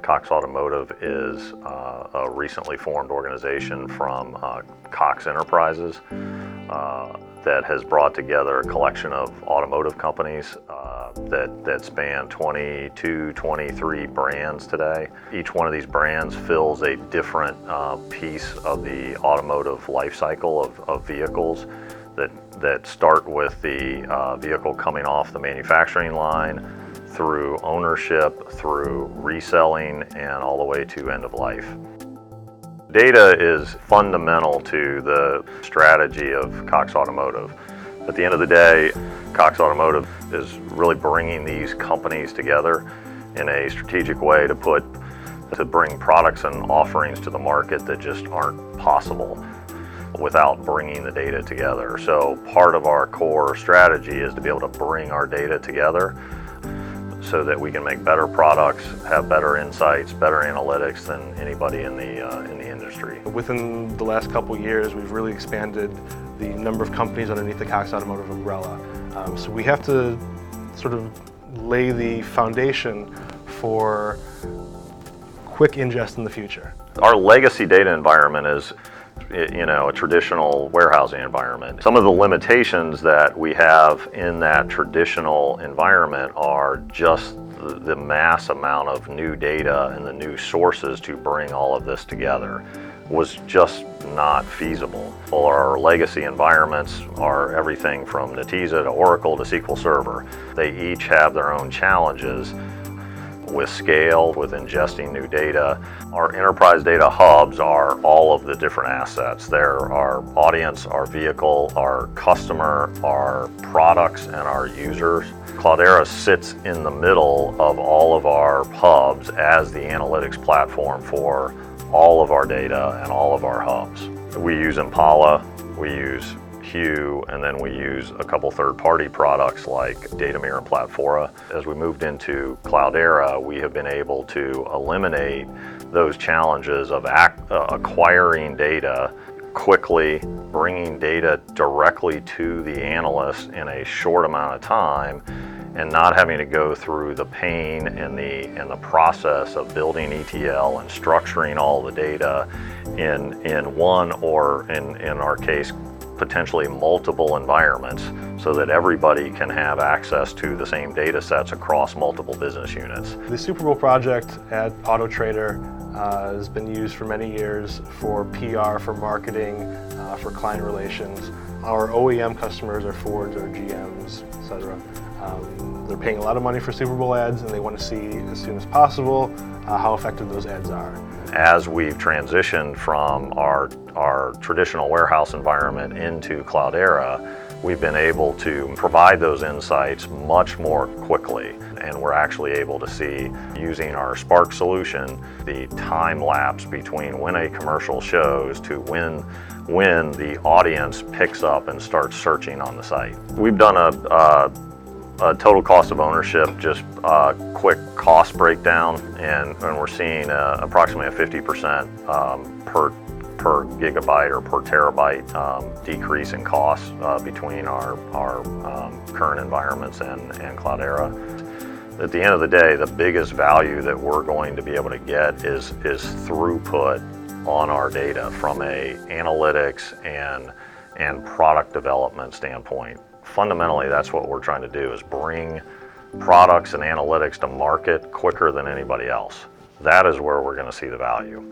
Cox Automotive is a recently formed organization from Cox Enterprises that has brought together a collection of automotive companies that span 22, 23 brands today. Each one of these brands fills a different piece of the automotive life cycle of vehicles that start with the vehicle coming off the manufacturing line, through ownership, through reselling, and all the way to end of life. Data is fundamental to the strategy of Cox Automotive. At the end of the day, Cox Automotive is really bringing these companies together in a strategic way to bring products and offerings to the market that just aren't possible without bringing the data together. So part of our core strategy is to be able to bring our data together so that we can make better products, have better insights, better analytics than anybody in the industry. Within the last couple of years, we've really expanded the number of companies underneath the Cox Automotive umbrella. So we have to sort of lay the foundation for quick ingest in the future. Our legacy data environment is a traditional warehousing environment. Some of the limitations that we have in that traditional environment are just the mass amount of new data and the new sources to bring all of this together was just not feasible. Our legacy environments are everything from Netezza to Oracle to SQL Server. They each have their own challenges with scale, with ingesting new data. Our enterprise data hubs are all of the different assets. They're our audience, our vehicle, our customer, our products, and our users. Cloudera sits in the middle of all of our hubs as the analytics platform for all of our data and all of our hubs. We use Impala, we use Hue, and then we use a couple third-party products like Datamir and Platfora. As we moved into Cloudera, we have been able to eliminate those challenges of acquiring data quickly, bringing data directly to the analyst in a short amount of time, and not having to go through the pain and the process of building ETL and structuring all the data in one, or in our case, potentially multiple environments, so that everybody can have access to the same data sets across multiple business units. The Super Bowl project at Auto Trader has been used for many years for PR, for marketing, for client relations. Our OEM customers are Fords or GMs, etc. They're paying a lot of money for Super Bowl ads, and they want to see as soon as possible how effective those ads are. As we've transitioned from our traditional warehouse environment into Cloudera, we've been able to provide those insights much more quickly. And we're actually able to see, using our Spark solution, the time lapse between when a commercial shows to when the audience picks up and starts searching on the site. We've done a total cost of ownership, just a quick cost breakdown, and we're seeing approximately a 50% per gigabyte or per terabyte decrease in costs between our current environments and Cloudera. At the end of the day, the biggest value that we're going to be able to get is throughput on our data from a analytics and product development standpoint. Fundamentally, that's what we're trying to do, is bring products and analytics to market quicker than anybody else. That is where we're going to see the value.